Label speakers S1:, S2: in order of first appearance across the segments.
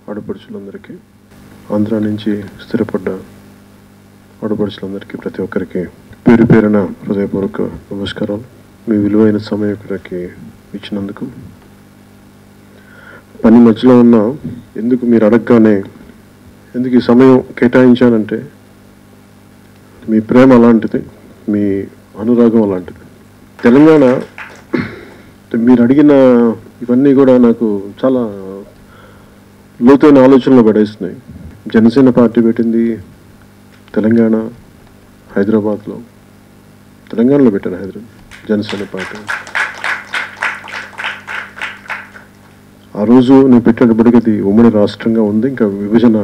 S1: ఆడపడుచులందరికీ, ఆంధ్ర నుంచి స్థిరపడ్డ ఆడపడుచులందరికీ, ప్రతి ఒక్కరికి పేరు పేరున హృదయపూర్వక నమస్కారాలు. మీ విలువైన సమయం ఇక్కడికి ఇచ్చినందుకు. పని మధ్యలో ఉన్న ఎందుకు మీరు అడగగానే ఎందుకు ఈ సమయం కేటాయించానంటే, మీ ప్రేమ అలాంటిది, మీ అనురాగం అలాంటిది. తెలంగాణ మీరు అడిగిన ఇవన్నీ కూడా నాకు చాలా లోతైన ఆలోచనలు పడేస్తున్నాయి. జనసేన పార్టీ పెట్టింది తెలంగాణ, హైదరాబాద్లో. తెలంగాణలో పెట్టాను జనసేన పార్టీ. ఆ రోజు నేను పెట్టేటప్పటికి అది ఉమ్మడి రాష్ట్రంగా ఉంది. ఇంకా విభజన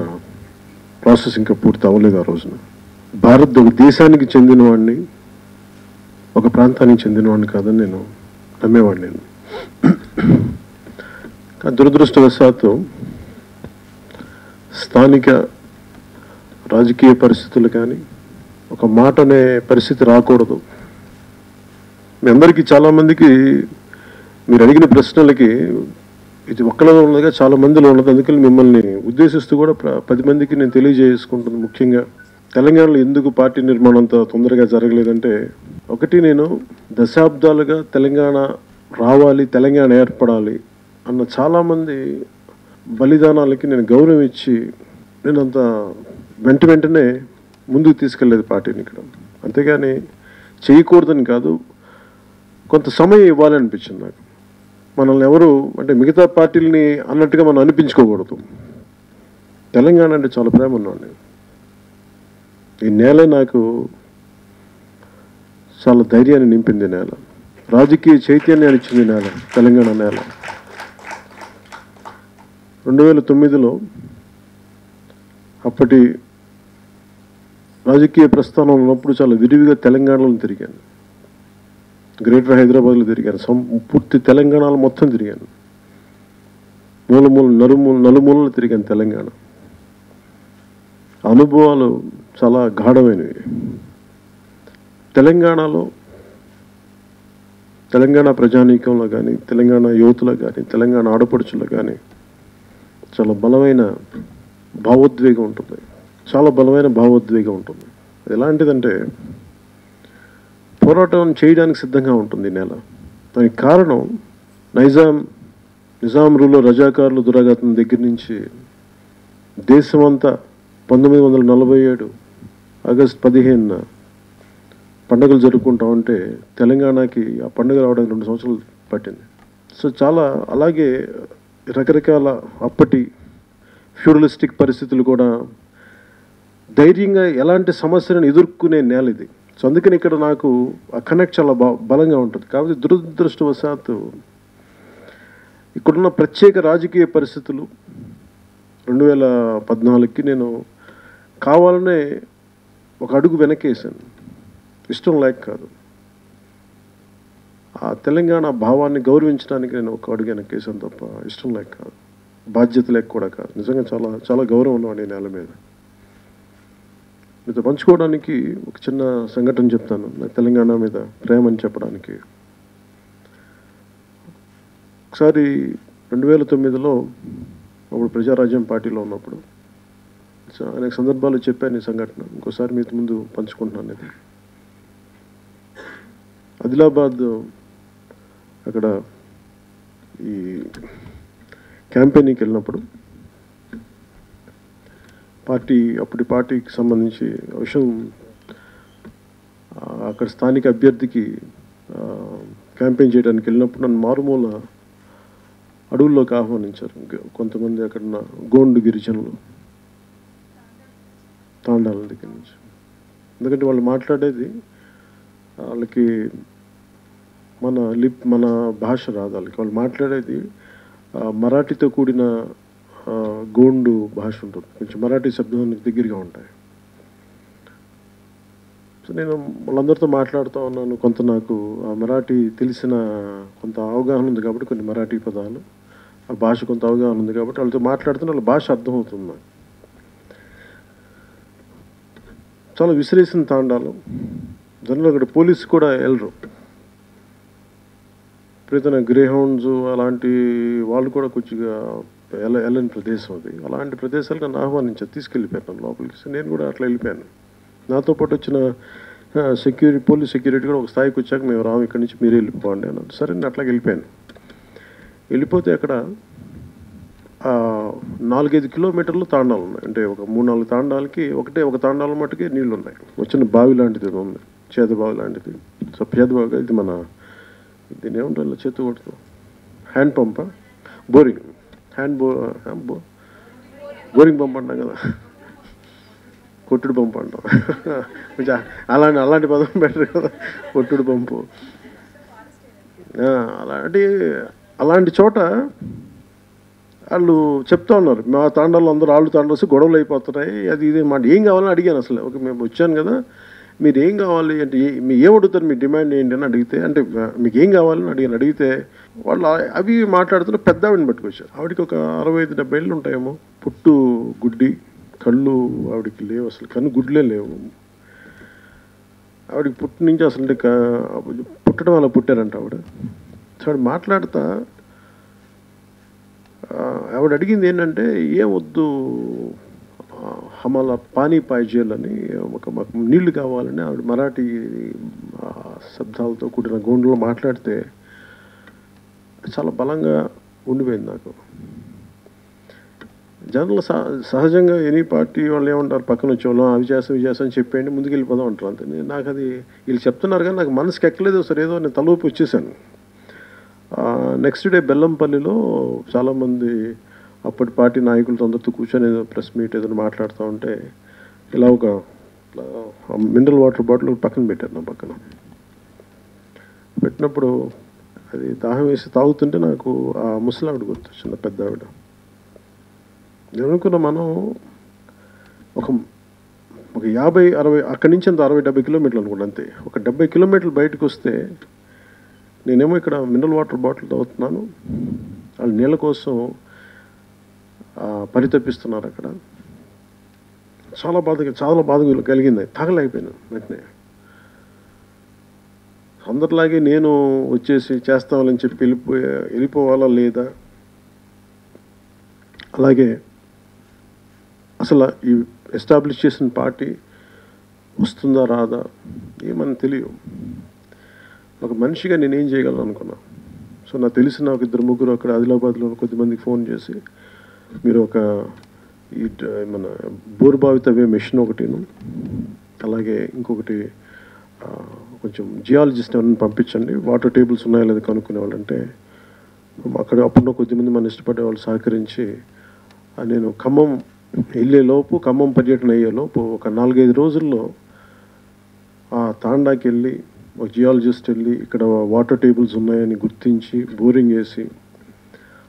S1: ప్రాసెస్ ఇంకా పూర్తి అవ్వలేదు. ఆ రోజున ఒక దేశానికి చెందినవాడిని, ఒక ప్రాంతానికి చెందినవాడిని కాదని నేను నమ్మేవాడిని. నేను దురదృష్టవశాత్తు స్థానిక రాజకీయ పరిస్థితులు కానీ ఒక మాట అనే పరిస్థితి రాకూడదు. మీ అందరికీ చాలామందికి మీరు అడిగిన ప్రశ్నలకి ఇది ఒక్కలో ఉన్నదిగా చాలా మందిలో ఉన్నది. అందుకని మిమ్మల్ని ఉద్దేశిస్తూ కూడా 10 మందికి నేను తెలియజేసుకుంటుంది. ముఖ్యంగా తెలంగాణలో ఎందుకు పార్టీ నిర్మాణం అంత తొందరగా జరగలేదంటే, ఒకటి, నేను దశాబ్దాలుగా తెలంగాణ రావాలి, తెలంగాణ ఏర్పడాలి అన్న చాలామంది బలిదానాలకి నేను గౌరవం ఇచ్చి నేను అంత వెంటనే ముందుకు తీసుకెళ్ళలేదు పార్టీని ఇక్కడ. అంతేగాని చేయకూడదని కాదు, కొంత సమయం ఇవ్వాలి అనిపించింది నాకు. మనల్ని ఎవరు అంటే మిగతా పార్టీలని అన్నట్టుగా మనం అనిపించుకోకూడదు. తెలంగాణ అంటే చాలా ప్రేమ ఉన్నాను. ఈ నేల నాకు చాలా ధైర్యాన్ని నింపింది నేల, రాజకీయ చైతన్యాన్ని ఇచ్చింది నేల, తెలంగాణ నేల. 2009లో అప్పటి రాజకీయ ప్రస్థానం ఉన్నప్పుడు చాలా విరివిగా తెలంగాణలో తిరిగాను. గ్రేటర్ హైదరాబాద్లో తిరిగాను, పూర్తి తెలంగాణలో మొత్తం తిరిగాను. నలుమూలలు తిరిగాను తెలంగాణ. అనుభవాలు చాలా గాఢమైనవి. తెలంగాణలో, తెలంగాణ ప్రజానీకంలో కానీ, తెలంగాణ యువతలో కానీ, తెలంగాణ ఆడపడుచులో కానీ చాలా బలమైన భావోద్వేగం ఉంటుంది. చాలా బలమైన భావోద్వేగం ఉంటుంది. అది ఎలాంటిదంటే, పోరాటం చేయడానికి సిద్ధంగా ఉంటుంది నేల. దానికి కారణం నిజాం రూల్లో రజాకారులు దురాఘాతం దగ్గర నుంచి దేశమంతా 1947 ఆగస్టు 15న పండుగలు జరుపుకుంటా ఉంటే తెలంగాణకి ఆ పండుగ రావడానికి 2 సంవత్సరాలు పట్టింది. సో చాలా అలాగే రకరకాల అప్పటి ఫ్యూడలిస్టిక్ పరిస్థితులు కూడా ధైర్యంగా ఎలాంటి సమస్యలను ఎదుర్కొనే నేల ఇది. సో అందుకని ఇక్కడ నాకు ఆ కనెక్ట్ చాలా బలంగా ఉంటుంది. కాబట్టి దురదృష్టవశాత్తు ఇక్కడున్న ప్రత్యేక రాజకీయ పరిస్థితులు 2014కి నేను కావాలనే ఒక అడుగు వెనకేసాను. ఇష్టం లేక కాదు, ఆ తెలంగాణ భావాన్ని గౌరవించడానికి నేను ఒక అడుగు వెనకేసాను తప్ప ఇష్టం లేక కాదు, బాధ్యత లేక కూడా కాదు. నిజంగా చాలా చాలా గౌరవం ఉన్నవాడు ఈ నేల మీద. మీతో పంచుకోవడానికి ఒక చిన్న సంఘటన చెప్తాను, నాకు తెలంగాణ మీద ప్రేమని చెప్పడానికి. ఒకసారి 2009లో అప్పుడు ప్రజారాజ్యం పార్టీలో ఉన్నప్పుడు అనేక సందర్భాలు చెప్పాను ఈ సంఘటన. ఇంకోసారి మీతో ముందు పంచుకుంటున్నాను. ఇది ఆదిలాబాద్, అక్కడ ఈ క్యాంపెయినింగ్కి వెళ్ళినప్పుడు అప్పటి పార్టీకి సంబంధించి విషయం, అక్కడ స్థానిక అభ్యర్థికి క్యాంపెయిన్ చేయడానికి వెళ్ళినప్పుడు నన్ను మారుమూల అడవుల్లోకి ఆహ్వానించారు కొంతమంది. అక్కడ గోండు గిరిజనులు, తాండాల దగ్గర నుంచి. ఎందుకంటే వాళ్ళు మాట్లాడేది, వాళ్ళకి మన భాష రాదు వాళ్ళకి. వాళ్ళు మాట్లాడేది మరాఠీతో కూడిన గోండు భాష ఉంటుంది. కొంచెం మరాఠీ శబ్దానికి దగ్గరగా ఉంటాయి. సో నేను వాళ్ళందరితో మాట్లాడుతూ ఉన్నాను. కొంత నాకు ఆ మరాఠీ తెలిసిన కొంత అవగాహన ఉంది కాబట్టి, కొన్ని మరాఠీ పదాలు, ఆ భాష కొంత అవగాహన ఉంది కాబట్టి వాళ్ళతో మాట్లాడుతున్న వాళ్ళ భాష అర్థమవుతుంది నాకు. చాలా విసిరేసిన తాండాలు. జనరల్ అక్కడ పోలీసు కూడా వెళ్ళరు. విపరీతమైన గ్రే హౌండ్స్ అలాంటి వాళ్ళు కూడా కొద్దిగా వెళ్ళని ప్రదేశం అది. అలాంటి ప్రదేశాలు నన్ను ఆహ్వానించారు, తీసుకెళ్ళిపోయాను లోపలికి. నేను కూడా అట్లా వెళ్ళిపోయాను. నాతో పాటు వచ్చిన పోలీస్ సెక్యూరిటీ కూడా ఒక స్థాయికి వచ్చాక, మేము రాము ఇక్కడి నుంచి, మీరే వెళ్ళిపోండి అన్నాను. సరే నేను అట్లాగే వెళ్ళిపోయాను. వెళ్ళిపోతే అక్కడ 4-5 కిలోమీటర్లు తాండాలు ఉన్నాయి. అంటే ఒక 3-4 తాండాలకి ఒక తాండాల మట్టుకే నీళ్ళు ఉన్నాయి. వచ్చిన బావి లాంటిది ఉంది, చేత బావి లాంటిది. సో చేత బావి, ఇది మన దీని ఏముంటుంది, చేతు కొడుతూ హ్యాండ్ పంప, బోరింగ్, బోరింగ్ పంప్ అంటాం కదా, కొట్టుడు పంపు అంటాం. అలాంటి పదం బెటర్ కదా, కొట్టుడు పంపు. అలాంటి చోట వాళ్ళు చెప్తా ఉన్నారు, మా తాండాలు అందరూ వాళ్ళు తాండలు గొడవలు అయిపోతున్నాయి, అది ఇది మాట. ఏం కావాలని అడిగాను. అసలు మేము వచ్చాను కదా, మీరు ఏం కావాలి అంటే, మీరు ఏం అడుగుతారు, మీ డిమాండ్ ఏంటి అని అడిగితే, అంటే మీకు ఏం కావాలని అడిగితే వాళ్ళు అవి మాట్లాడుతున్న పెద్ద ఆవిడని పట్టుకొచ్చారు. ఆవిడకి ఒక 65-70 ఏళ్ళు ఉంటాయేమో. పుట్టు గుడ్డి, కళ్ళు ఆవిడకి లేవు, అసలు కన్ను గుడ్లే లేవు. ఆవిడకి పుట్టి నుంచి అసలు అంటే పుట్టడం అలా పుట్టారంట ఆవిడ. సో ఆవిడ మాట్లాడుతా ఆవిడ అడిగింది ఏంటంటే, ఏం వద్దు హమాల పానీ పాయిజేలని, మాకు నీళ్లు కావాలని ఆవిడ మరాఠీ శబ్దాలతో కూడిన గోండ్లో మాట్లాడితే చాలా బలంగా ఉండిపోయింది నాకు. జనరల్ సహజంగా ఎనీ పార్టీ వాళ్ళు ఏమంటారు, పక్కన వచ్చేవాళ్ళం అవి చేస్తాం అని చెప్పేయండి, ముందుకు వెళ్ళిపోదాం అంటారు అంతే. నాకు అది వీళ్ళు చెప్తున్నారు కానీ నాకు మనసుకి ఎక్కలేదు. సరే ఏదో నేను తలూపి వచ్చేసాను. నెక్స్ట్ డే బెల్లంపల్లిలో చాలామంది అప్పటి పార్టీ నాయకులతో అందరితో కూర్చొని ఏదో ప్రెస్ మీట్ ఏదైనా మాట్లాడుతూ ఉంటే, ఇలా ఒక మినరల్ వాటర్ బాటిల్ పక్కన పెట్టారు, నా పక్కన పెట్టినప్పుడు అది దాహం వేసి తాగుతుంటే నాకు ఆ ముసలావిడ గుర్తొచ్చింది, పెద్ద ఆవిడ. నేను అనుకున్నా, మనం ఒక 50-60 అక్కడి నుంచి అంత 60-70 కిలోమీటర్లు అనుకుంటా అంతే. ఒక 70 కిలోమీటర్లు బయటకు వస్తే నేనేమో ఇక్కడ మినరల్ వాటర్ బాటిల్ తాగుతున్నాను, వాళ్ళు నీళ్ళ కోసం పరితపిస్తున్నారు అక్కడ. చాలా బాధ కలిగింది. తాగలేకపోయాను వెంటనే. అందరిలాగే నేను వచ్చేసి చేస్తామని చెప్పి వెళ్ళిపోవాలా లేదా, అలాగే అసలు ఈ ఎస్టాబ్లిష్ చేసిన పార్టీ వస్తుందా రాదా ఏమని తెలియదు. ఒక మనిషిగా నేనేం చేయగలను అనుకున్నా. సో నాకు తెలిసిన ఒక 2-3 అక్కడ ఆదిలాబాద్లో కొద్దిమందికి ఫోన్ చేసి, మీరు ఒక మన బోరుబావి తవ్వే మెషిన్ ఒకటిను, అలాగే ఇంకొకటి కొంచెం జియాలజిస్ట్ ఎవరైనా పంపించండి, వాటర్ టేబుల్స్ ఉన్నాయో లేదా కనుక్కునే వాళ్ళంటే, అక్కడ అప్పుడు కొద్దిమంది మన ఇష్టపడే వాళ్ళు సహకరించి నేను ఖమ్మం వెళ్ళేలోపు, ఖమ్మం పర్యటన అయ్యేలోపు ఒక 4-5 రోజుల్లో ఆ తాండాకి వెళ్ళి ఒక జియాలజిస్ట్ వెళ్ళి ఇక్కడ వాటర్ టేబుల్స్ ఉన్నాయని గుర్తించి బోరింగ్ వేసి,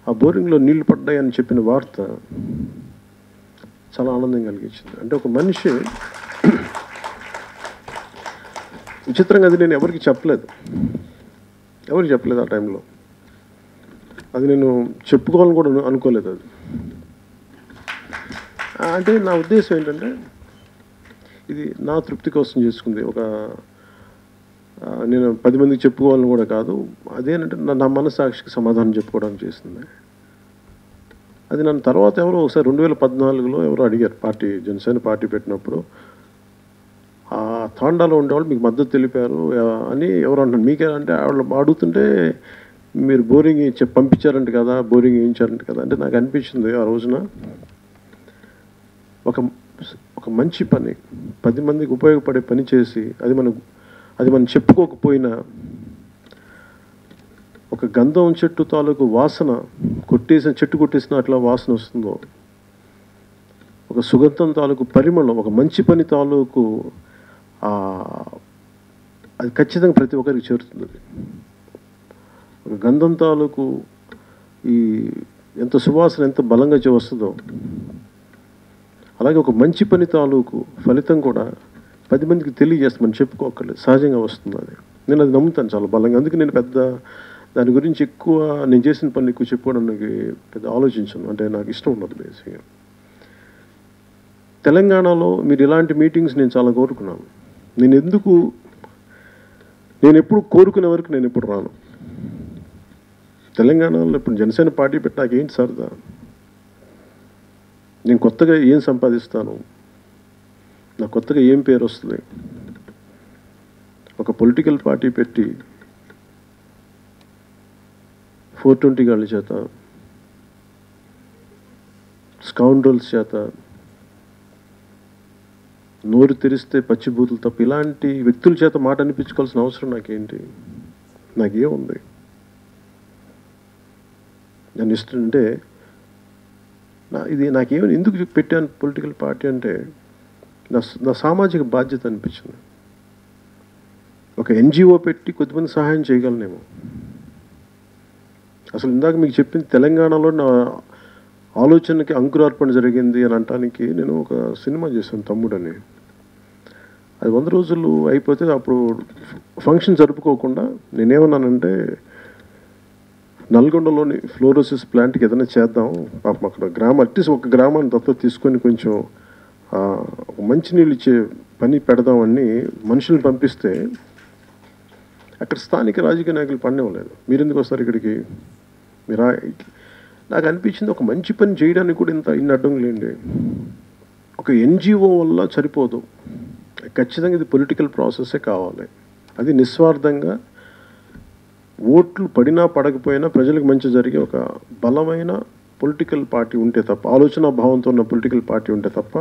S1: ఆ బోరింగ్లో నీళ్లు పడ్డాయని చెప్పిన వార్త చాలా ఆనందం కలిగించింది. అంటే ఒక మనిషి, విచిత్రంగా అది నేను ఎవరికి చెప్పలేదు ఆ టైంలో. అది నేను చెప్పుకోవాలని కూడా అనుకోలేదు. అది అంటే నా ఉద్దేశం ఏంటంటే, ఇది నా తృప్తి కోసం చేసుకుంది. నేను 10 మందికి చెప్పుకోవాలని కూడా కాదు. అదేంటంటే నా మనస్సాక్షికి సమాధానం చెప్పుకోవడానికి చేసింది. అది నన్ను తర్వాత ఎవరో ఒకసారి 2014లో ఎవరో అడిగారు, జనసేన పార్టీ పెట్టినప్పుడు, ఆ తాండాలో ఉండేవాళ్ళు మీకు మద్దతు తెలిపారు అని ఎవరు అంటారు. మీకే అంటే వాళ్ళు అడుగుతుంటే, మీరు బోరింగ్ పంపించారంట కదా, బోరింగ్ వేయించారంట కదా. అంటే నాకు అనిపించింది ఆ రోజున, ఒక మంచి పని, 10 మందికి ఉపయోగపడే పని చేసి, అది మనం చెప్పుకోకపోయినా, ఒక గంధం చెట్టు తాలూకు వాసన చెట్టు కొట్టేసిన అట్లా వాసన వస్తుందో, ఒక సుగంధం తాలూకు పరిమళం, ఒక మంచి పని తాలూకు అది ఖచ్చితంగా ప్రతి ఒక్కరికి చేరుతుంది. ఒక గంధం తాలూకు ఎంత సువాసన ఎంత బలంగా వస్తుందో, అలాగే ఒక మంచి పని తాలూకు ఫలితం కూడా 10 మందికి తెలియజేస్తే మనం చెప్పుకోకర్లేదు, సహజంగా వస్తుంది. నేను అది నమ్ముతాను చాలా బలంగా. అందుకే నేను దాని గురించి ఎక్కువ, నేను చేసిన పని ఎక్కువ చెప్పుకోవడానికి పెద్ద ఆలోచించాను. అంటే నాకు ఇష్టం ఉన్నది బేసిక్గా. తెలంగాణలో మీరు ఇలాంటి మీటింగ్స్ నేను చాలా కోరుకున్నాను. నేను ఎప్పుడు కోరుకునే వరకు నేను ఎప్పుడు రాను. తెలంగాణలో ఇప్పుడు జనసేన పార్టీ పెట్టాక ఏంటి సరదా, నేను కొత్తగా ఏం సంపాదిస్తాను, నాకు కొత్తగా ఏం పేరు వస్తుంది? ఒక పొలిటికల్ పార్టీ పెట్టి 420 గాళ్ళ చేత, స్కౌండ్రల్స్ చేత నోరు తెరిస్తే పచ్చిబూతులు తప్ప ఇలాంటి వ్యక్తుల చేత మాట అనిపించుకోవాల్సిన అవసరం నాకేంటి? నాకేముంది? నేను ఇస్తుంటే ఇది నాకేమని ఎందుకు పెట్టాను పొలిటికల్ పార్టీ అంటే నా సామాజిక బాధ్యత అనిపించింది. ఒక ఎన్జిఓ పెట్టి కొద్దిమంది సహాయం చేయగలనేమో. అసలు ఇందాక మీకు చెప్పింది తెలంగాణలో నా ఆలోచనకి అంకురార్పణ జరిగింది అని అనటానికి నేను ఒక సినిమా చేశాను, తమ్ముడని. అది 100 రోజులు అయిపోతే అప్పుడు ఫంక్షన్ జరుపుకోకుండా నేనేమన్నానంటే, నల్గొండలోని ఫ్లోరోసిస్ ప్లాంట్కి ఏదైనా చేద్దాం, పాపం అక్కడ అట్లీస్ట్ ఒక గ్రామాన్ని దత్తత తీసుకొని కొంచెం మంచినీళ్ళు ఇచ్చే పని పెడదామని మనుషుల్ని పంపిస్తే అక్కడ స్థానిక రాజకీయ నాయకులు పనివ్వలేదు. మీరు ఎందుకు వస్తారు ఇక్కడికి? నాకు అనిపించింది ఒక మంచి పని చేయడానికి కూడా ఇన్ని అడ్డంకులేండి. ఒక ఎన్జిఓ వల్ల సరిపోదు, ఖచ్చితంగా ఇది పొలిటికల్ ప్రాసెస్సే కావాలి. అది నిస్వార్థంగా ఓట్లు పడినా పడకపోయినా ప్రజలకు మంచి జరిగే ఒక బలమైన పొలిటికల్ పార్టీ ఉంటే తప్ప, ఆలోచన భావంతో ఉన్న పొలిటికల్ పార్టీ ఉంటే తప్ప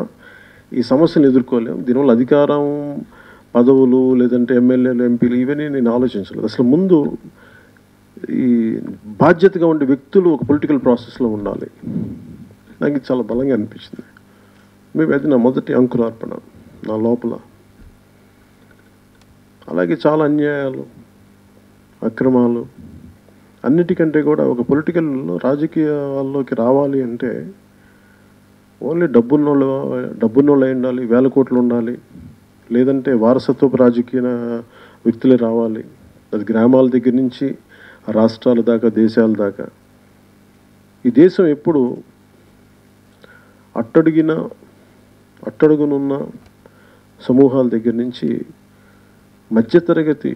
S1: ఈ సమస్యను ఎదుర్కోలేము. దీనివల్ల అధికారం, పదవులు, లేదంటే ఎమ్మెల్యేలు, ఎంపీలు ఇవన్నీ నేను ఆలోచించలేదు. అసలు ముందు ఈ బాధ్యతగా ఉండే వ్యక్తులు ఒక పొలిటికల్ ప్రాసెస్లో ఉండాలి. నాకు ఇది చాలా బలంగా అనిపించింది. మేబీ అది నా మొదటి అంకురార్పణ నా లోపల. అలాగే చాలా అన్యాయాలు, అక్రమాలు, అన్నిటికంటే కూడా ఒక పొలిటికల్లో రాజకీయాల్లోకి రావాలి అంటే ఓన్లీ డబ్బున్నోళ్ళు అయి ఉండాలి, వేల కోట్లు ఉండాలి, లేదంటే వారసత్వపు రాజకీయ వ్యక్తులే రావాలి. అది గ్రామాల దగ్గర నుంచి రాష్ట్రాల దాకా, దేశాల దాకా. ఈ దేశం ఎప్పుడు అట్టడుగునున్న సమూహాల దగ్గర నుంచి మధ్యతరగతి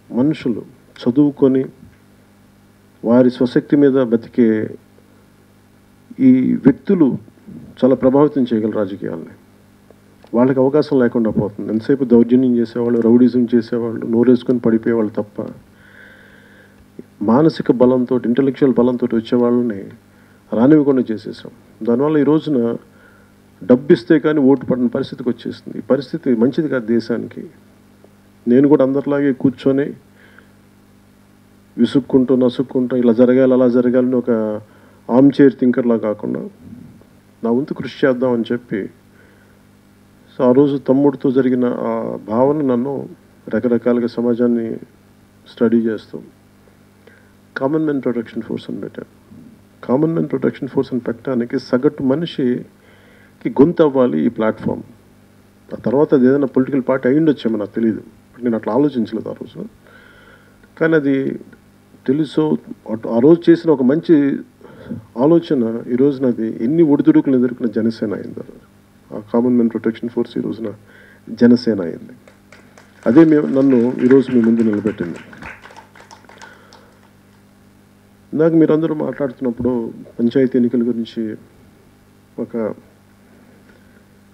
S1: మనుషులు చదువుకొని వారి స్వశక్తి మీద బతికే ఈ వ్యక్తులు చాలా ప్రభావితం చేయగలరు రాజకీయాల్ని. వాళ్ళకి అవకాశం లేకుండా పోతుంది. ఎంతసేపు దౌర్జన్యం చేసేవాళ్ళు, రౌడీజం చేసేవాళ్ళు, నోరేసుకొని పడిపోయేవాళ్ళు తప్ప మానసిక బలంతో, ఇంటలెక్చువల్ బలంతో వచ్చేవాళ్ళని రానివ్వకుండా చేసేసాం. దానివల్ల ఈ రోజున డబ్బిస్తే కానీ ఓటు పడిన పరిస్థితికి వచ్చేసింది. ఈ పరిస్థితి మంచిది కాదు దేశానికి. నేను కూడా అందరిలాగే కూర్చొని విసుక్కుంటూ, నసుక్కుంటూ ఇలా జరగాలి, అలా జరగాలని ఒక ఆర్మ్ చైర్ థింకర్లా కాకుండా నా వంతు కృషి చేద్దామని చెప్పి, సో ఆ రోజు తమ్ముడితో జరిగిన ఆ భావన నన్ను రకరకాలుగా సమాజాన్ని స్టడీ చేస్తూ కామన్ మెన్ ప్రొటెక్షన్ ఫోర్స్ అని పెట్టాను. కామన్ మెన్ ప్రొటెక్షన్ ఫోర్స్ అని పెట్టడానికి సగటు మనిషికి గొంతు అవ్వాలి ఈ ప్లాట్ఫామ్. ఆ తర్వాత అది ఏదైనా పొలిటికల్ పార్టీ అయి ఉండొచ్చేమో నాకు తెలియదు, నేను అట్లా ఆలోచించలేదు ఆ రోజు. కానీ అది తెలుసు, ఆ రోజు చేసిన ఒక మంచి ఆలోచన ఈ రోజున అది ఎన్ని ఒడిదుడుకులు ఎదుర్కొన్న జనసేన అయింది. ఆ కామన్ మెన్ ప్రొటెక్షన్ ఫోర్స్ ఈ రోజున జనసేన అయింది. అదే నన్ను ఈరోజు మీ ముందు నిలబెట్టింది. ఇందాక మీరందరూ మాట్లాడుతున్నప్పుడు పంచాయతీ ఎన్నికల గురించి ఒక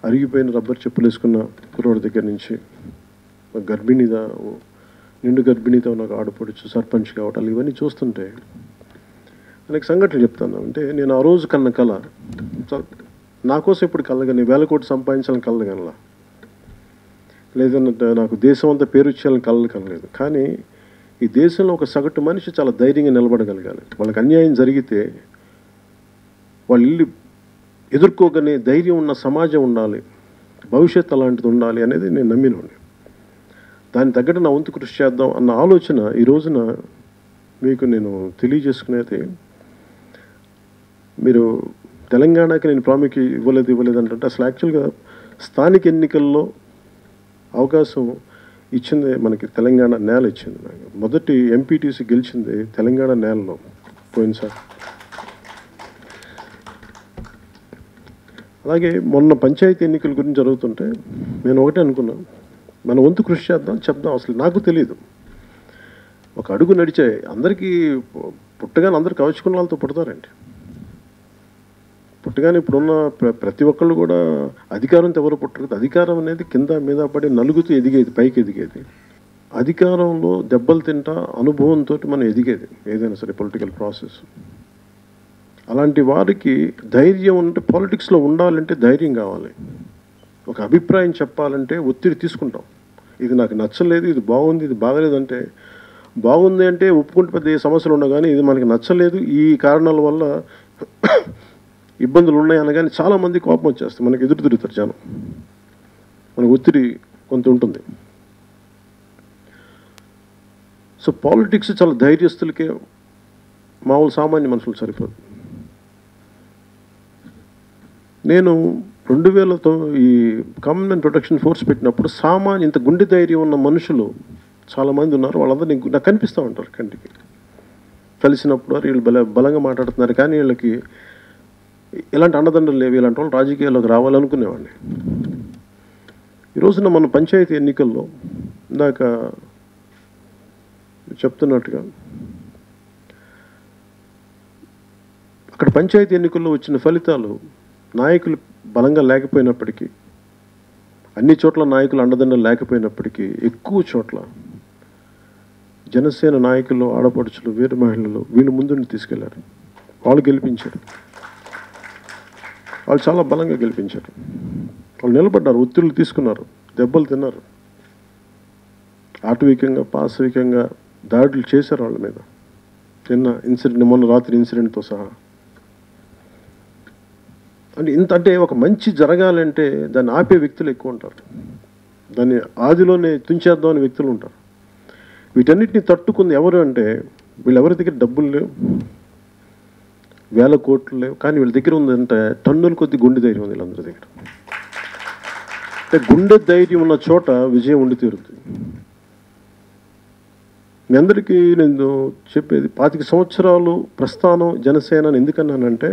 S1: అరిగిపోయిన రబ్బర్ చెప్పులు వేసుకున్న కుర్రోడి దగ్గర నుంచి ఒక నిండు గర్భిణీతో నాకు ఆడపడుచు సర్పంచ్ కావటాలు ఇవన్నీ చూస్తుంటే అనేక సంఘటనలు చెప్తాను. అంటే నేను ఆ రోజు కన్న కళ నా కోసం ఇప్పుడు కలగని, 1000 కోట్లు సంపాదించాలని కలగనలా, లేదంటే నాకు దేశం అంతా పేరు వచ్చేయాలని కలగలేదు. కానీ ఈ దేశంలో ఒక సగటు మనిషి చాలా ధైర్యంగా నిలబడగలగాలి. వాళ్ళకి అన్యాయం జరిగితే వాళ్ళు ఇల్లు ఎదుర్కోగనే ధైర్యం ఉన్న సమాజం ఉండాలి, భవిష్యత్తు అలాంటిది ఉండాలి అనేది నేను నమ్మినోని. దానికి తగ్గట్టు నా వంతు కృషి చేద్దాం అన్న ఆలోచన ఈ రోజున మీకు నేను తెలియజేసుకునేది. మీరు తెలంగాణకి నేను ప్రాముఖ్యత ఇవ్వలేదు అంటే అసలు యాక్చువల్గా స్థానిక ఎన్నికల్లో అవకాశం ఇచ్చింది మనకి తెలంగాణ నేల ఇచ్చింది. నాకు మొదటి ఎంపీటీసీ గెలిచింది తెలంగాణ నేలలో పోయినసారి. అలాగే మొన్న పంచాయతీ ఎన్నికల గురించి జరుగుతుంటే నేను ఒకటే అనుకున్నాను, మన వంతు కృషి చేద్దాం, చెప్దాం. అసలు నాకు తెలియదు, ఒక అడుగు నడిచే అందరికీ పుట్టగానే అందరు కవచుకున్న వాళ్ళతో పుడతారండి. పుట్టగానే ఇప్పుడున్న ప్రతి ఒక్కళ్ళు కూడా అధికారంతో ఎవరు పుట్టరు. అధికారం అనేది కింద మీద పడి నలుగుతూ ఎదిగేది, పైకి ఎదిగేది. అధికారంలో దెబ్బలు తింటా అనుభవంతో మనం ఎదిగేది ఏదైనా సరే పొలిటికల్ ప్రాసెస్. అలాంటి వారికి ధైర్యం ఉంటే, పాలిటిక్స్లో ఉండాలంటే ధైర్యం కావాలి. ఒక అభిప్రాయం చెప్పాలంటే ఒత్తిడి తీసుకుంటాం. ఇది నాకు నచ్చలేదు, ఇది బాగుంది, ఇది బాగలేదు అంటే, బాగుంది అంటే ఒప్పుకుంటే పెద్ద ఏ సమస్యలు ఉండవు, కానీ ఇది మనకి నచ్చలేదు, ఈ కారణాల వల్ల ఇబ్బందులు ఉన్నాయి అనగానే చాలామంది కోపం వచ్చేస్తుంది, మనకి ఎదురు తిరుగుతారు జనం. మనకు ఒత్తిడి కొంత ఉంటుంది. సో పాలిటిక్స్ చాలా ధైర్యస్తులకే, మామూలు సామాన్య మనుషులు సరిపోదు. నేను 2000తో ఈ కామన్ ప్రొటెక్షన్ ఫోర్స్ పెట్టినప్పుడు ఇంత గుండె ధైర్యం ఉన్న మనుషులు చాలామంది ఉన్నారు. వాళ్ళందరూ నాకు కనిపిస్తూ ఉంటారు కంటికి. కలిసినప్పుడు వీళ్ళు బలంగా మాట్లాడుతున్నారు, కానీ వీళ్ళకి ఇలాంటి అండదండలు లేవు, ఇలాంటి వాళ్ళు రాజకీయాల్లోకి రావాలనుకునేవాడిని. ఈరోజున మన పంచాయతీ ఎన్నికల్లో ఇందాక చెప్తున్నట్టుగా అక్కడ పంచాయతీ ఎన్నికల్లో వచ్చిన ఫలితాలు నాయకులు బలంగా లేకపోయినప్పటికీ, అన్ని చోట్ల నాయకులు అండదండలు లేకపోయినప్పటికీ, ఎక్కువ చోట్ల జనసేన నాయకులు, ఆడపడుచులు, వీర మహిళలు వీళ్ళు ముందుండి తీసుకెళ్లారు. వాళ్ళు గెలిపించారు. వాళ్ళు చాలా బలంగా గెలిపించారు. వాళ్ళు నిలబడ్డారు, ఒత్తిళ్లు తీసుకున్నారు, దెబ్బలు తిన్నారు, ఆటవికంగా పాశవికంగా దాడులు చేశారు వాళ్ళ మీద. మొన్న రాత్రి ఇన్సిడెంట్తో సహా. అంటే ఒక మంచి జరగాలంటే దాన్ని ఆపే వ్యక్తులు ఎక్కువ ఉంటారు, దాన్ని ఆదిలోనే తుంచేద్దాం అనే వ్యక్తులు ఉంటారు. వీటన్నిటిని తట్టుకుంది ఎవరు అంటే, వీళ్ళెవరి దగ్గర డబ్బులు లేవు, వేల కోట్లు లేవు, కానీ వీళ్ళ దగ్గర ఉందంటే టన్నుల కొద్ది గుండె ధైర్యం ఉంది వీళ్ళందరి దగ్గర. అంటే గుండె ధైర్యం ఉన్న చోట విజయం ఉండి తీరుతుంది. మీ అందరికీ నేను చెప్పేది, 25 సంవత్సరాలు ప్రస్థానం జనసేన ఎందుకన్నానంటే,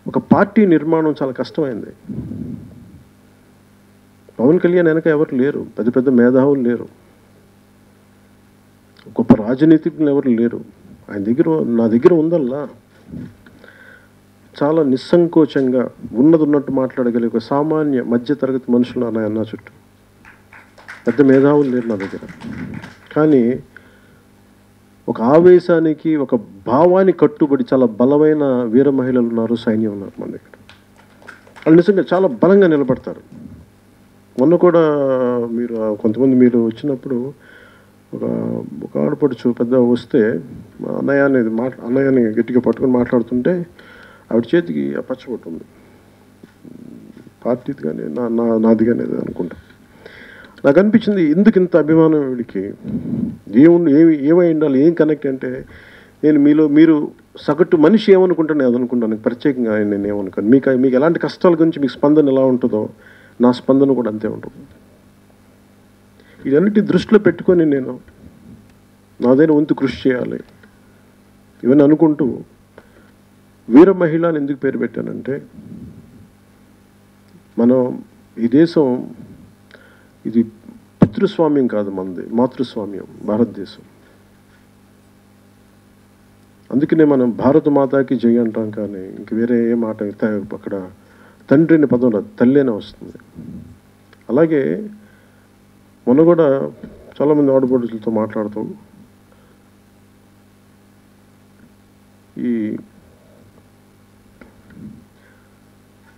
S1: ఒక పార్టీ నిర్మాణం చాలా కష్టమైంది. పవన్ కళ్యాణ్ వెనక ఎవరు లేరు, పెద్ద పెద్ద మేధావులు లేరు, గొప్ప రాజనీతిజ్ఞులు ఎవరు లేరు. నా దగ్గర ఉందల్లా చాలా నిస్సంకోచంగా ఉన్నట్టు మాట్లాడగలిగే ఒక సామాన్య మధ్యతరగతి మనుషులు అన్న చుట్టూ. పెద్ద మేధావులు లేరు నా దగ్గర, కానీ ఒక ఆవేశానికి, ఒక భావానికి కట్టుబడి చాలా బలమైన వీర మహిళలు ఉన్నారు, సైన్యం ఉన్నారు మన దగ్గర. వాళ్ళు నిజంగా చాలా బలంగా నిలబడతారు. మొన్న కూడా కొంతమంది మీరు వచ్చినప్పుడు ఒక ఆడపడుచు పెద్ద వస్తే అన్నయ్యని గట్టిగా పట్టుకొని మాట్లాడుతుంటే ఆవిడ చేతికి పచ్చబొట్టు ఉంది, పార్టీది కానీ నాది కానీ అనుకుంటా. నాకు అనిపించింది, ఎందుకు ఇంత అభిమానం వీడికి, ఏమై ఉండాలి, ఏం కనెక్ట్ అంటే, మీరు సగటు మనిషి ఏమనుకుంటాను నేను అనుకుంటాను, ప్రత్యేకంగా నేను ఏమనుకోను. మీకు ఎలాంటి కష్టాల గురించి మీకు స్పందన ఎలా ఉంటుందో నా స్పందన కూడా అంతే ఉంటుంది. ఇదన్నిటి దృష్టిలో పెట్టుకొని నేను నాదైనా వంతు కృషి చేయాలి ఇవన్నీ అనుకుంటూ వీర మహిళ అని ఎందుకు పేరు పెట్టానంటే, ఈ దేశం ఇది పితృస్వామ్యం కాదు, మనది మాతృస్వామ్యం భారతదేశం. అందుకనే మనం భారత మాతాకి జై అంటాం, కానీ ఇంక వేరే ఏ మాట అక్కడ తండ్రి అనే పదంలో తల్లేనే వస్తుంది. అలాగే మొన్న కూడా చాలామంది ఆడపడుచులతో మాట్లాడుతూ, ఈ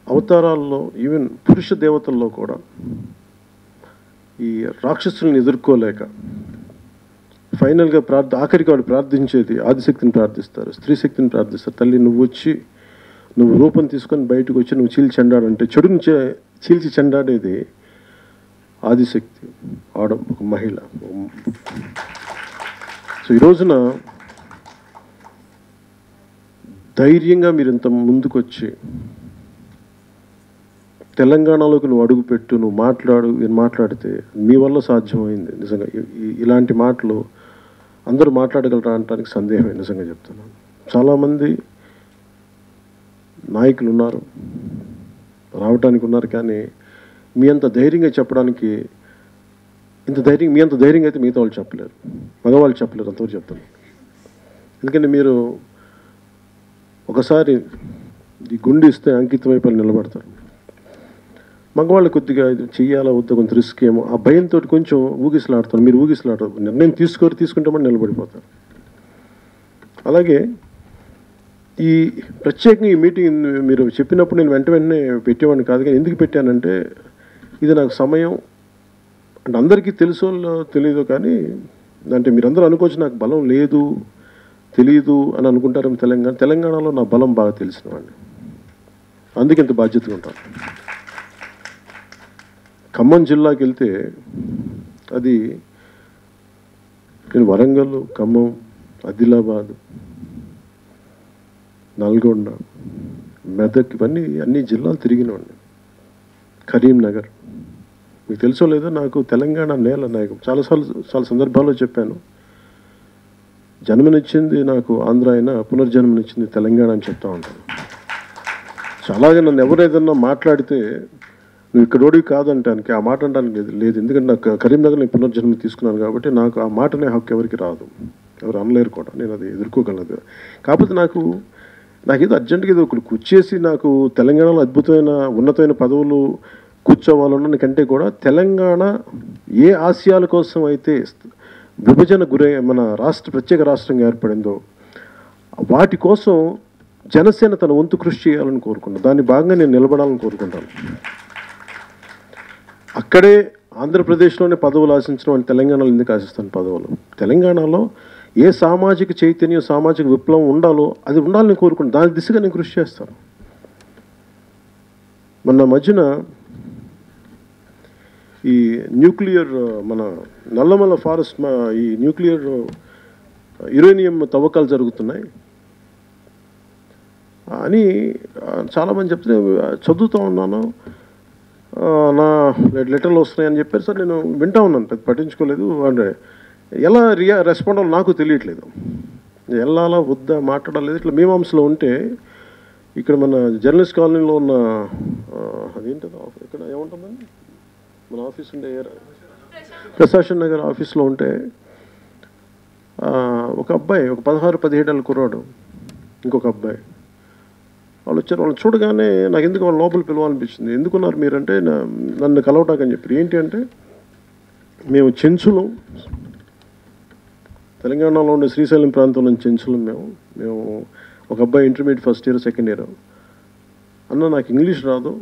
S1: అవతారాల్లో ఈవెన్ పురుష దేవతల్లో కూడా ఈ రాక్షసులను ఎదుర్కోలేక ఫైనల్గా ఆఖరికి వాడు ప్రార్థించేది ఆదిశక్తిని ప్రార్థిస్తారు, స్త్రీ శక్తిని ప్రార్థిస్తారు. తల్లి నువ్వు రూపం తీసుకొని బయటకు వచ్చి నువ్వు చీల్చి చెండాడంటే, చెడుని చీల్చి చెండాడేది ఆదిశక్తి, ఒక మహిళ. సో ఈ రోజున ధైర్యంగా మీరు ఇంత ముందుకొచ్చి తెలంగాణలోకి నువ్వు అడుగుపెట్టు, నువ్వు మాట్లాడితే మీ వల్ల సాధ్యమైంది. నిజంగా ఇలాంటి మాటలు అందరూ మాట్లాడగలరా అనడానికి సందేహమే, నిజంగా చెప్తున్నాను. చాలామంది నాయకులు ఉన్నారు, రావటానికి ఉన్నారు, కానీ మీ అంత ధైర్యంగా చెప్పడానికి మీ అంత ధైర్యంగా అయితే మిగతా వాళ్ళు చెప్పలేరు, మగవాళ్ళు చెప్పలేరు, అంతవరకు చెప్తాను. ఎందుకంటే మీరు ఒకసారి ఈ గుండె ఇస్తే అంకితం అయిపోయి నిలబడతారు. మగవాళ్ళు కొద్దిగా ఇది చెయ్యాలా వద్దా కొంత రిస్క్ ఏమో ఆ భయంతో కొంచెం ఊగిసలాడతారు. మీరు ఊగిసలాడరు, నిర్ణయం తీసుకుంటామని నిలబడిపోతారు. అలాగే ఈ ప్రత్యేకంగా ఈ మీటింగ్ మీరు చెప్పినప్పుడు నేను వెంటనే పెట్టేవాడిని కాదు, కానీ ఎందుకు పెట్టానంటే ఇది నాకు సమయం అంటే అందరికీ తెలుసో తెలియదు, కానీ అంటే మీరందరూ అనుకోవచ్చు నాకు బలం లేదు తెలియదు అని అనుకుంటారేమో. తెలంగాణలో నా బలం బాగా తెలిసిన వాడిని, అందుకే ఇంత బాధ్యతగా ఉంటాను. ఖమ్మం జిల్లాకి వెళ్తే అది నేను వరంగల్, ఖమ్మం, ఆదిలాబాద్, నల్గొండ, మెదక్ ఇవన్నీ అన్ని జిల్లాలు తిరిగినవాడిని. కరీంనగర్ మీకు తెలుసో లేదో నాకు తెలంగాణ నేల నాకు చాలా సందర్భాల్లో చెప్పాను. జన్మనిచ్చింది నాకు ఆంధ్ర అయినా పునర్జన్మనిచ్చింది తెలంగాణ అని చెప్తా ఉంటాను. అలాగే నన్ను ఎవరేదన్నా మాట్లాడితే నువ్వు ఇక్కడోడివి కాదంటానికి ఆ మాట అనడానికి లేదు. ఎందుకంటే నాకు కరీంనగర్ నేను పునర్జన్మ తీసుకున్నాను కాబట్టి నాకు ఆ మాటనే హక్కు ఎవరికి రాదు, ఎవరు అనలేరు కూడా. నేను అది ఎదుర్కోగలదు. కాకపోతే నాకు ఏదో అర్జెంటుగా ఏదో ఒకటి కూర్చేసి నాకు తెలంగాణలో అద్భుతమైన ఉన్నతమైన పదవులు కూర్చోవాలన్న కంటే కూడా తెలంగాణ ఏ ఆశయాల కోసం అయితే విభజన గురై మన ప్రత్యేక రాష్ట్రంగా ఏర్పడిందో వాటి కోసం జనసేన తన వంతు కృషి చేయాలని కోరుకుంటాను. దాన్ని భాగంగా నేను నిలబడాలని కోరుకుంటాను. అక్కడే ఆంధ్రప్రదేశ్లోనే పదవులు ఆశించడం అని తెలంగాణలో ఎందుకు ఆశిస్తాను పదవులు? తెలంగాణలో ఏ సామాజిక చైతన్యం సామాజిక విప్లవం ఉండాలో అది ఉండాలని కోరుకుంటాను. దాని దిశగా నేను కృషి చేస్తాను. మొన్న మధ్యన ఈ న్యూక్లియర్ మన నల్లమల ఫారెస్ట్ ఈ న్యూక్లియర్ యురేనియం తవ్వకాలు జరుగుతున్నాయి అని చాలామంది చెప్తే చదువుతూ ఉన్నాను. నా లెటర్లు వస్తున్నాయని చెప్పారు. సార్ నేను వింటా ఉన్నాను, పెద్ద పట్టించుకోలేదు. అంటే ఎలా రెస్పాండ్ అవ్వాలో నాకు తెలియట్లేదు. వెళ్ళాలా వద్దా మాట్లాడలేదు. ఇట్లా మీమాంసలో ఉంటే ఇక్కడ మన జర్నలిస్ట్ కాలనీలో ఉన్న అదేంటది ఇక్కడ ఏముంటుందండి మన ఆఫీస్ ఉండే ప్రశాసన్ నగర్ ఆఫీస్లో ఉంటే ఒక అబ్బాయి, ఒక 16-17 ఏళ్ళ కుర్రాడు, ఇంకొక అబ్బాయి వాళ్ళు వచ్చారు. వాళ్ళు చూడగానే నాకు ఎందుకు వాళ్ళ లోపల పిలవాలనిపించింది. ఎందుకున్నారు మీరంటే నన్ను కలవటాకని చెప్పారు. ఏంటి అంటే మేము చెంచులం, తెలంగాణలో ఉండే శ్రీశైలం ప్రాంతంలో చెంచులం. మేము ఒక అబ్బాయి intermediate first year second year. అన్న నాకు ఇంగ్లీష్ రాదు,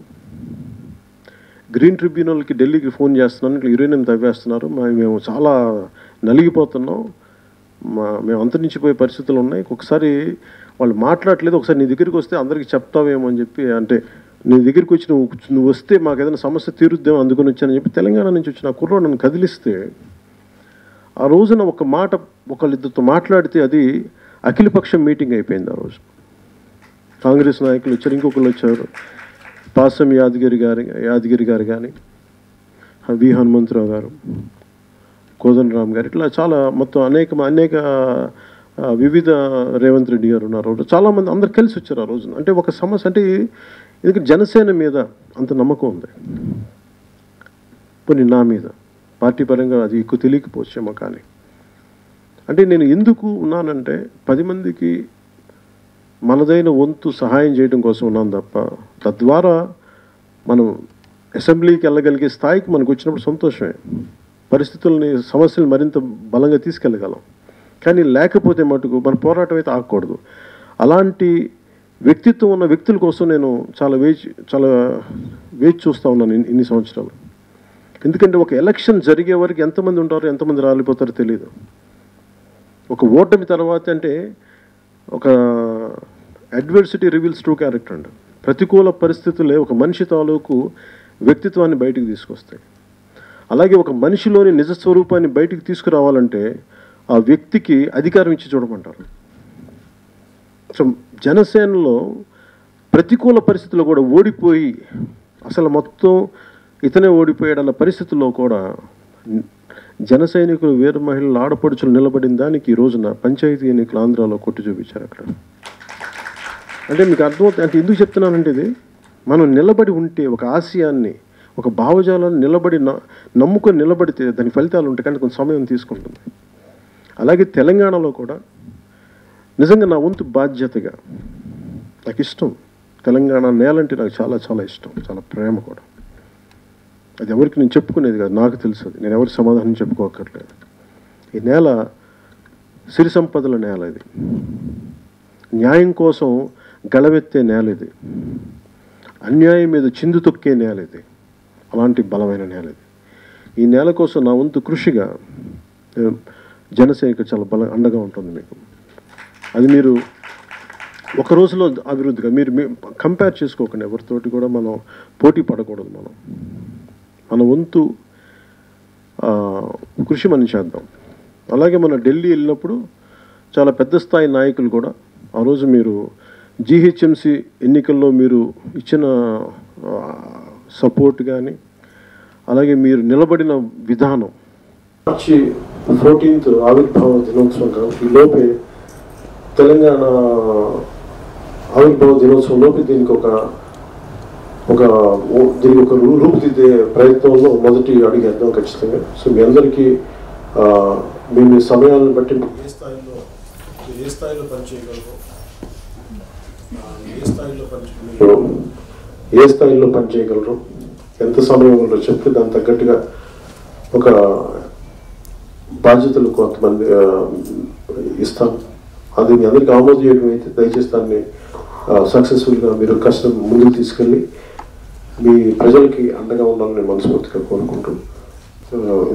S1: గ్రీన్ ట్రిబ్యునల్కి ఢిల్లీకి ఫోన్ చేస్తున్నాను, ఇట్లా యురేనియం తవ్వేస్తున్నారు, మేము చాలా నలిగిపోతున్నాం, మేము అంతరించిపోయే పరిస్థితులు ఉన్నాయి, ఒకసారి వాళ్ళు మాట్లాడలేదు, ఒకసారి నీ దగ్గరికి వస్తే అందరికీ చెప్తావేమో అని చెప్పి, అంటే నీ దగ్గరికి వచ్చి నువ్వు వస్తే మాకు ఏదైనా సమస్య తీరుద్దేమో అందుకొని వచ్చానని చెప్పి తెలంగాణ నుంచి వచ్చిన ఆ కుర్రోడు నన్ను కదిలిస్తే ఆ రోజున ఒక మాట ఒకళ్ళిద్దరితో మాట్లాడితే అది అఖిలపక్షం మీటింగ్ అయిపోయింది. ఆ రోజు కాంగ్రెస్ నాయకులు వచ్చారు, ఇంకొకళ్ళు వచ్చారు, పాసం యాదగిరి గారు కానీ, వి హనుమంతరావు గారు, కోదండరామ్ గారు, ఇట్లా చాలా మొత్తం అనేక వివిధ రేవంత్ రెడ్డి గారు ఉన్నారు. చాలామంది అందరు కలిసి వచ్చారు ఆ రోజున. అంటే ఒక సమస్య అంటే ఎందుకంటే జనసేన మీద అంత నమ్మకం ఉంది, పోనీ నా మీద పార్టీ పరంగా అది ఎక్కువ తెలియకపోవచ్చేమో, కానీ అంటే నేను ఎందుకు ఉన్నానంటే 10 మందికి మనదైన వంతు సహాయం చేయడం కోసం ఉన్నాను తప్ప తద్వారా మనం అసెంబ్లీకి వెళ్ళగలిగే స్థాయికి మనకు వచ్చినప్పుడు సంతోషమే, పరిస్థితుల్ని సమస్యలు మరింత బలంగా తీసుకెళ్ళగలం. కానీ లేకపోతే మటుకు మన పోరాటం అయితే ఆగకూడదు. అలాంటి వ్యక్తిత్వం ఉన్న వ్యక్తుల కోసం నేను చాలా వేచి చూస్తూ ఉన్నాను ఇన్ని సంవత్సరాలు. ఎందుకంటే ఒక ఎలక్షన్ జరిగే వరకు ఎంతమంది ఉంటారో ఎంతమంది రాలిపోతారో తెలియదు. ఒక ఓటమి తర్వాత అంటే ఒక అడ్వర్సిటీ రివీల్స్ ట్రూ క్యారెక్టర్ అండి. ప్రతికూల పరిస్థితులే ఒక మనిషి తాలూకు వ్యక్తిత్వాన్ని బయటికి తీసుకొస్తాయి. అలాగే ఒక మనిషిలోని నిజస్వరూపాన్ని బయటికి తీసుకురావాలంటే ఆ వ్యక్తికి అధికారం ఇచ్చి చూడమంటారు. సో జనసేనలో ప్రతికూల పరిస్థితుల్లో కూడా ఓడిపోయి అసలు మొత్తం ఇతనే ఓడిపోయాడన్న పరిస్థితుల్లో కూడా జన సైనికులు వీర మహిళలు ఆడపడుచులు నిలబడిన దానికి ఈ రోజున పంచాయతీ ఎన్నికలు ఆంధ్రాలో కొట్టి చూపించారు అక్కడ. అంటే మీకు అర్థమవుతుంది అంటే ఎందుకు చెప్తున్నానంటే ఇది మనం నిలబడి ఉంటే ఒక ఆశయాన్ని ఒక భావజాలాన్ని నమ్ముకొని నిలబడితే దాని ఫలితాలు ఉంటాయి, కానీ కొంత సమయం తీసుకుంటుంది. అలాగే తెలంగాణలో కూడా నిజంగా నా వంతు బాధ్యతగా నాకు ఇష్టం తెలంగాణ నేల అంటే నాకు చాలా చాలా ఇష్టం, చాలా ప్రేమ కూడా. అది ఎవరికి నేను చెప్పుకునేది కాదు, నాకు తెలుసు. అది నేను ఎవరికి సమాధానం చెప్పుకోకర్లేదు. ఈ నేల సిరి సంపదల నేల, ఇది న్యాయం కోసం గళవెత్తే నేల, ఇది అన్యాయం మీద చిందు తొక్కే నేల, ఇది అలాంటి బలమైన నేల. ఇది ఈ నేల కోసం నా వంతు కృషిగా జనసేన చాలా అండగా ఉంటుంది మీకు. అది మీరు ఒక రోజులో అభివృద్ధిగా మీరు కంపేర్ చేసుకోకండి, ఎవరితోటి కూడా మనం పోటీ పడకూడదు. మన వంతు కృషి మనం చేద్దాం. అలాగే మన ఢిల్లీ వెళ్ళినప్పుడు చాలా పెద్ద స్థాయి నాయకులు కూడా ఆ రోజు మీరు జీహెచ్ఎంసీ ఎన్నికల్లో మీరు ఇచ్చిన సపోర్ట్ కానీ, అలాగే మీరు నిలబడిన విధానం, మార్చి 14th ఆవిర్భావ దినోత్సవం కాదు, ఈ లోపే తెలంగాణ ఆవిర్భావ దినోత్సవం లోపే దీనికి ఒక రూపుదిద్దే ప్రయత్నంలో మొదటి అడిగేద్దాం ఖచ్చితంగా. సో మీ అందరికీ మీ సమయాలను బట్టి ఏ స్థాయిలో పనిచేయగలరు, ఏ స్థాయిలో పనిచేయగలరు, ఎంత సమయంలో చెప్తే దానికి తగ్గట్టుగా ఒక బాధ్యతలు కొంతమంది ఇస్తాను. అది మీ అందరికీ ఆమోదయోగ్యం అయితే దయచేసి దాన్ని సక్సెస్ఫుల్గా మీరు కష్టం ముందుకు తీసుకెళ్ళి మీ ప్రజలకి అండగా ఉండాలని మనస్ఫూర్తిగా కోరుకుంటూ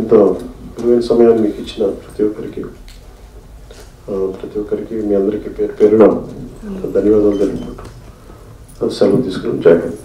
S1: ఇంత విలువైన సమయాన్ని మీకు ఇచ్చిన ప్రతి ఒక్కరికి మీ అందరికీ పేరు పేరున ధన్యవాదాలు తెలుపుకుంటూ సెలవు తీసుకుని జై హింద్.